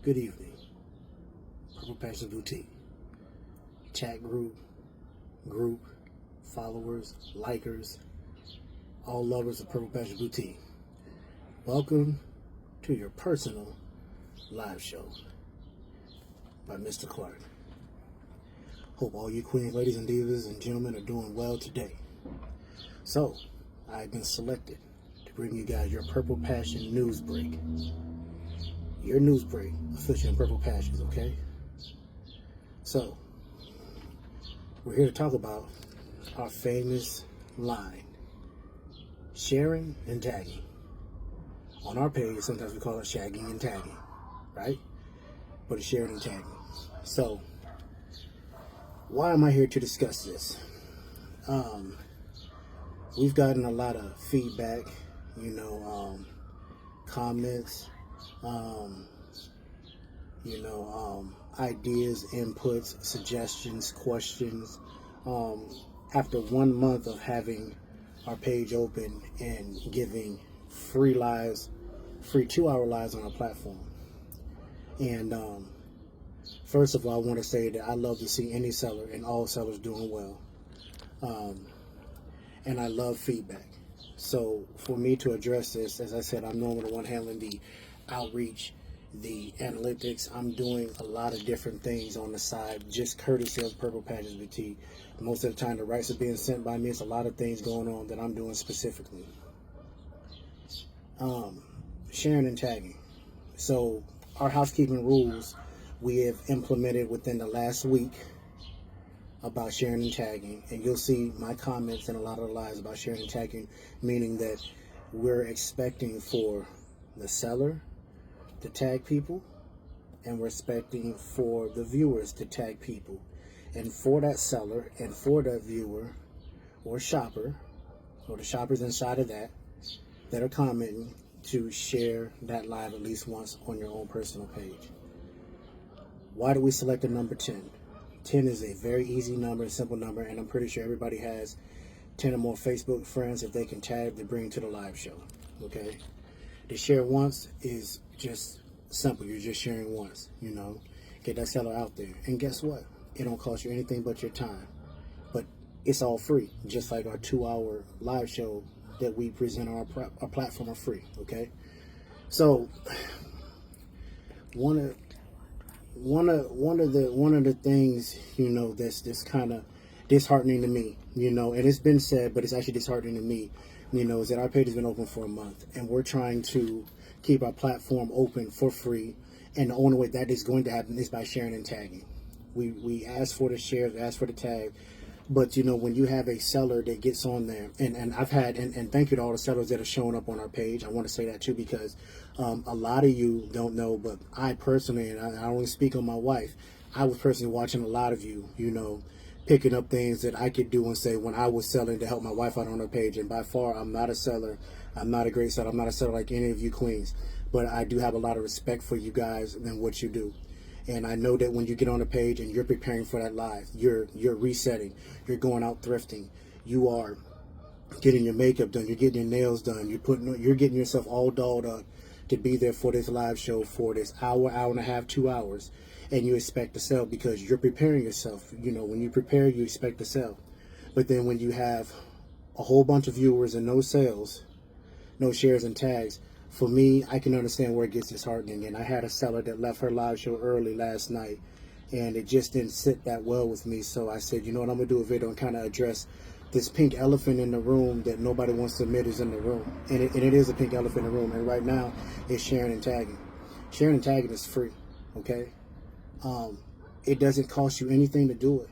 Good evening. Purple Passion Boutique. Chat group, followers, likers, all lovers of Purple Passion Boutique. Welcome to your personal live show by Mr. Clark. Hope all you queens, ladies, and divas and gentlemen are doing well today. So, I've been selected to bring you guys your Purple Passion news break. Your news break, official in Purple Passions, okay? So, we're here to talk about our famous line, sharing and tagging. On our page, sometimes we call it shagging and tagging, right? But it's sharing and tagging. So, why am I here to discuss this? We've gotten a lot of feedback, comments, ideas, inputs, suggestions, questions. After 1 month of having our page open and giving free 2-hour lives on our platform. And first of all, I want to say that I love to see any seller and all sellers doing well. And I love feedback. So for me to address this, as I said, I'm normally the one handling the outreach, the analytics. I'm doing a lot of different things on the side, just courtesy of Purple Passions Boutique. Most of the time, the rights are being sent by me. It's a lot of things going on that I'm doing specifically. Sharing and tagging. So our housekeeping rules we have implemented within the last week about sharing and tagging, and you'll see my comments in a lot of the lives about sharing and tagging, meaning that we're expecting for the seller to tag people, and we're expecting for the viewers to tag people, and for that seller and for that viewer or shopper, or the shoppers inside of that are commenting, to share that live at least once on your own personal page. Why do we select the number 10? 10 is a very easy number, a simple number, and I'm pretty sure everybody has 10 or more Facebook friends if they can tag to bring to the live show, okay? To share once is just simple. You're just sharing once, get that seller out there. And guess what? It don't cost you anything but your time, but it's all free, just like our 2-hour live show that we present on our platform are free, okay? So one of the things, that's just kind of disheartening to me, and it's been said, but it's actually disheartening to me, is that our page has been open for a month, and we're trying to keep our platform open for free, and the only way that is going to happen is by sharing and tagging. We ask for the share, we ask for the tag, but when you have a seller that gets on there, and I've had, and thank you to all the sellers that are showing up on our page. I want to say that too, because a lot of you don't know, but I personally, and I only speak on my wife, I was personally watching a lot of you, picking up things that I could do and say when I was selling to help my wife out on her page. And by far, I'm not a seller. I'm not a great seller. I'm not a seller like any of you queens, but I do have a lot of respect for you guys and what you do. And I know that when you get on the page and you're preparing for that live, you're resetting, you're going out thrifting, you are getting your makeup done, you're getting your nails done, you're getting yourself all dolled up to be there for this live show for this hour and a half, 2 hours, and you expect to sell because you're preparing yourself. When you prepare, you expect to sell. But then when you have a whole bunch of viewers and no sales, no shares and tags, for me, I can understand where it gets disheartening. And I had a seller that left her live show early last night, and it just didn't sit that well with me. So I said, I'm going to do a video and kind of address this pink elephant in the room that nobody wants to admit is in the room. And it is a pink elephant in the room. And right now, it's sharing and tagging. Sharing and tagging is free, okay? It doesn't cost you anything to do it.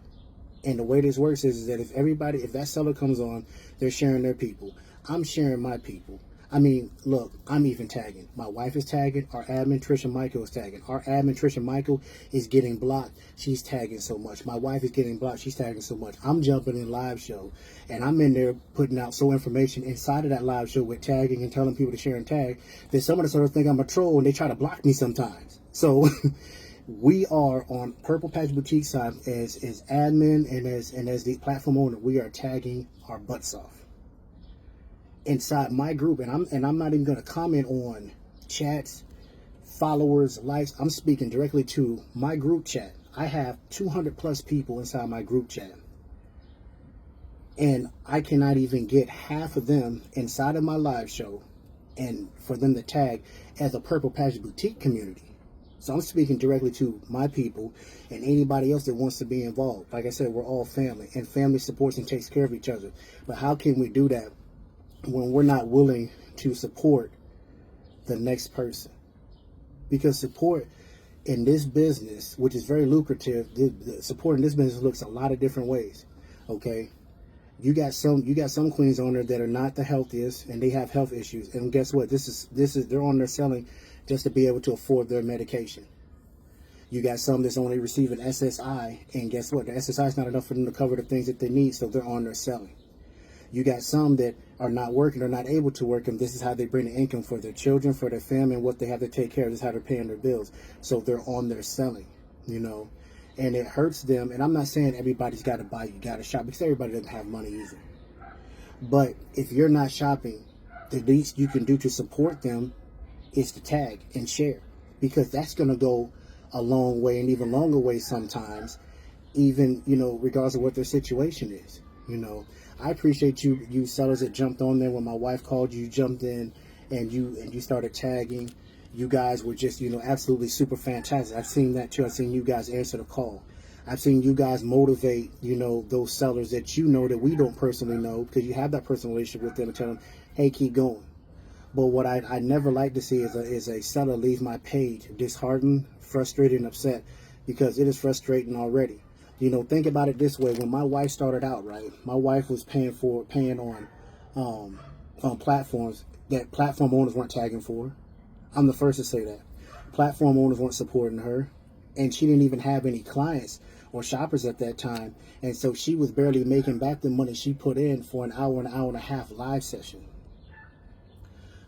And the way this works is that if that seller comes on, they're sharing their people. I'm sharing my people. I mean, look, I'm even tagging. My wife is tagging. Our admin, Trisha Michael, is tagging. Our admin, Trisha Michael, is getting blocked. She's tagging so much. My wife is getting blocked. She's tagging so much. I'm jumping in live show, and I'm in there putting out information inside of that live show with tagging and telling people to share and tag that some of the sellers think I'm a troll, and they try to block me sometimes. So we are on Purple Passion Boutique side as admin and as the platform owner. We are tagging our butts off inside my group, and I'm not even going to comment on chats, followers, likes. I'm speaking directly to my group chat. I have 200 plus people inside my group chat. And I cannot even get half of them inside of my live show and for them to tag as a Purple Patch Boutique community. So I'm speaking directly to my people and anybody else that wants to be involved. Like I said, we're all family, and family supports and takes care of each other. But how can we do that when we're not willing to support the next person? Because support in this business, which is very lucrative, the support in this business looks a lot of different ways. Okay, you got some queens on there that are not the healthiest and they have health issues, and guess what? This is they're on there selling just to be able to afford their medication. You got some that's only receiving SSI, and guess what? The SSI is not enough for them to cover the things that they need, so they're on there selling. You got some that are not working or not able to work, and this is how they bring the income for their children, for their family, and what they have to take care of. This is how they're paying their bills. So they're on there selling, and it hurts them. And I'm not saying everybody's got to buy, you got to shop, because everybody doesn't have money either. But if you're not shopping, the least you can do to support them is to tag and share, because that's going to go a long way, and even longer way sometimes, even regardless of what their situation is. I appreciate you sellers that jumped on there when my wife called you, jumped in, and you started tagging. You guys were just absolutely super fantastic. I've seen that too. I've seen you guys answer the call. I've seen you guys motivate those sellers that that we don't personally know, because you have that personal relationship with them, and tell them, hey, keep going. But what I never like to see is a seller leave my page disheartened, frustrated, and upset, because it is frustrating already. Think about it this way. When my wife started out, right, my wife was paying on platforms that platform owners weren't tagging for. I'm the first to say that. Platform owners weren't supporting her, and she didn't even have any clients or shoppers at that time. And so she was barely making back the money she put in for an hour and a half live session.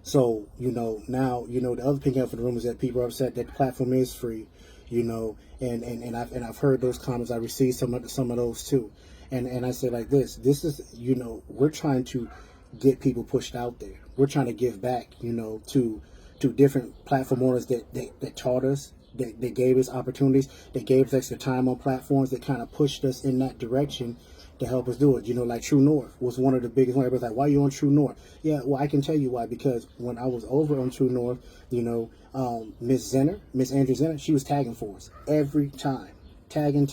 So, now, the other thing out for the room is that people are upset that the platform is free, and I've heard those comments. I received some of those too. And I say like this is, we're trying to get people pushed out there. We're trying to give back, to different platform owners that taught us, that gave us opportunities, that gave us extra time on platforms, that kind of pushed us in that direction to help us do it. Like True North was one of the biggest ones. Everybody's like, why are you on True North? Yeah, well, I can tell you why. Because when I was over on True North, Miss Andrew Zenner, she was tagging for us every time. Tagging.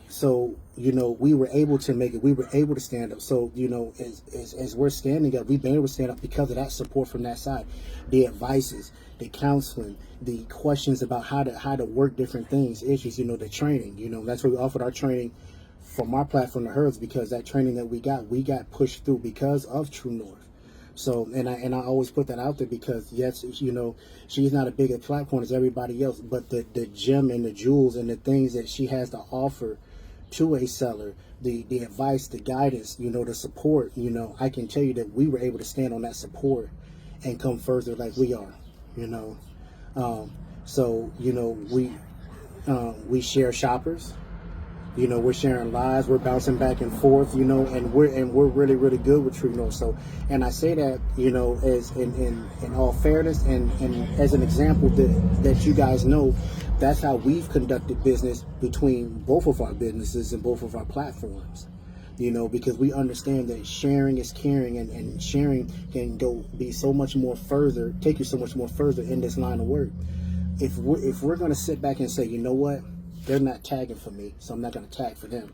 So, we were able to make it. We were able to stand up. So, as we're standing up, we've been able to stand up because of that support from that side. The advices, the counseling, the questions about how to work different things, issues, the training. That's why we offered our training from our platform to hers, because that training that we got pushed through because of True North. So, and I always put that out there, because yes, she's not a bigger platform as everybody else, but the gem and the jewels and the things that she has to offer to a seller, the advice, the guidance, the support, I can tell you that we were able to stand on that support and come further like we are, so, we share shoppers. We're sharing lives, we're bouncing back and forth, and we're really, really good with True North. So, and I say that, as in all fairness, and as an example that you guys know, that's how we've conducted business between both of our businesses and both of our platforms. Because we understand that sharing is caring, and sharing can be so much more further, take you so much more further in this line of work. If we're going to sit back and say, you know what, they're not tagging for me, so I'm not going to tag for them,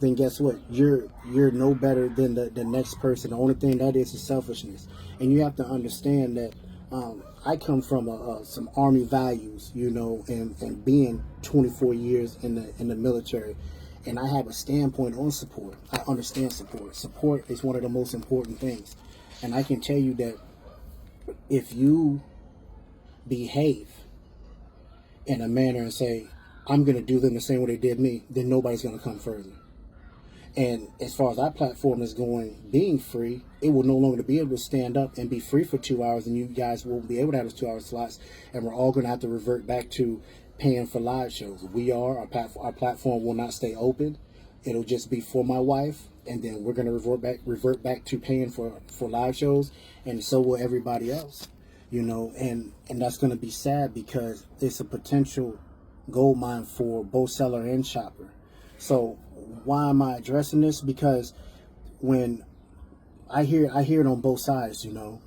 then guess what? You're no better than the next person. The only thing that is selfishness. And you have to understand that I come from some Army values, and being 24 years in the military, and I have a standpoint on support. I understand support. Support is one of the most important things. And I can tell you that if you behave in a manner and say, I'm going to do them the same way they did me, then nobody's going to come further. And as far as our platform is going, being free, it will no longer be able to stand up and be free for 2 hours, and you guys won't be able to have those 2-hour slots, and we're all going to have to revert back to paying for live shows. Our platform will not stay open. It'll just be for my wife and then we're going to revert back to paying for live shows, and so will everybody else, you know, and that's going to be sad because it's a potential gold mine for both seller and shopper. So why am I addressing this? Because when I hear it on both sides, you know,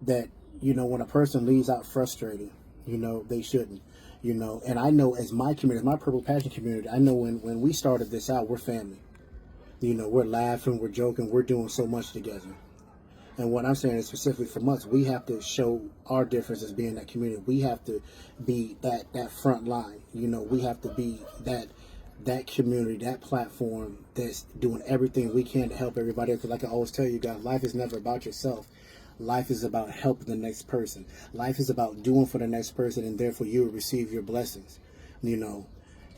that, you know, when a person leaves out frustrated, you know, they shouldn't, you know, and I know as my community, as my Purple Passion community, I know when we started this out, we're family. You know, we're laughing, we're joking, we're doing so much together. And what I'm saying is specifically from us, we have to show our difference as being that community. We have to be that front line. You know, we have to be that community, that platform that's doing everything we can to help everybody. Because like I always tell you guys, life is never about yourself. Life is about helping the next person. Life is about doing for the next person, and therefore you will receive your blessings, you know.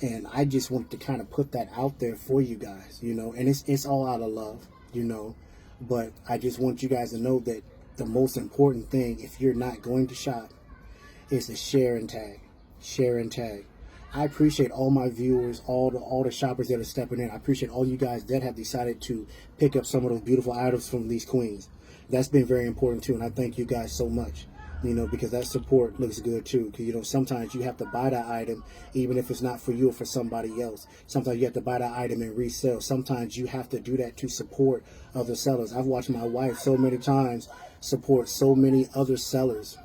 And I just wanted to kind of put that out there for you guys, you know, and it's all out of love, you know, but I just want you guys to know that the most important thing, if you're not going to shop, is to share and tag. Share and tag. I appreciate all my viewers, all the shoppers that are stepping in. I appreciate all you guys that have decided to pick up some of those beautiful items from these queens. That's been very important too, and I thank you guys so much. You know, because that support looks good too. Because, you know, sometimes you have to buy that item, even if it's not for you or for somebody else. Sometimes you have to buy that item and resell. Sometimes you have to do that to support other sellers. I've watched my wife so many times support so many other sellers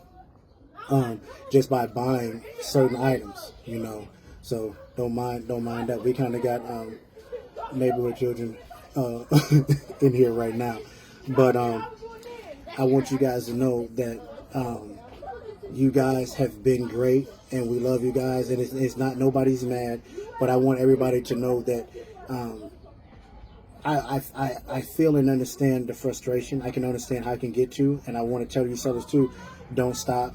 just by buying certain items, you know. So don't mind that. We kind of got neighborhood children in here right now. But I want you guys to know that you guys have been great, and we love you guys, and it's not, nobody's mad, but I want everybody to know that I feel and understand the frustration. I can understand how I can get to, and I want to tell you sellers too, don't stop,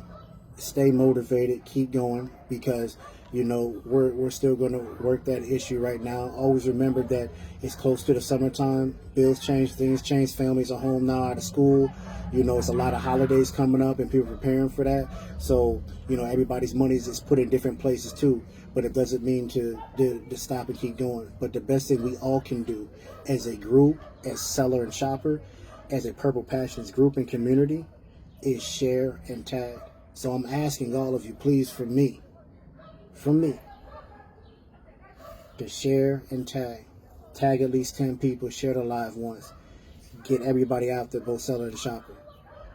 stay motivated, keep going, because, you know, we're still going to work that issue right now. Always remember that it's close to the summertime. Bills change, things change. Families are home now out of school. You know, it's a lot of holidays coming up and people preparing for that. So, you know, everybody's money is put in different places too. But it doesn't mean to stop and keep going. But the best thing we all can do as a group, as seller and shopper, as a Purple Passions group and community, is share and tag. So I'm asking all of you, please, from me, to share and tag. Tag at least 10 people, share the live once. Get everybody out there, both seller and shopper.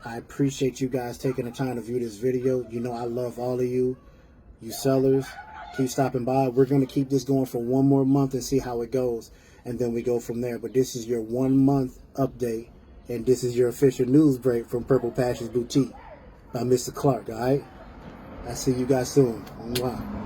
I appreciate you guys taking the time to view this video. You know I love all of you. You sellers, keep stopping by. We're going to keep this going for one more month and see how it goes. And then we go from there. But this is your 1 month update. And this is your official news break from Purple Passions Boutique by Mr. Clark, all right? I'll see you guys soon. Mwah.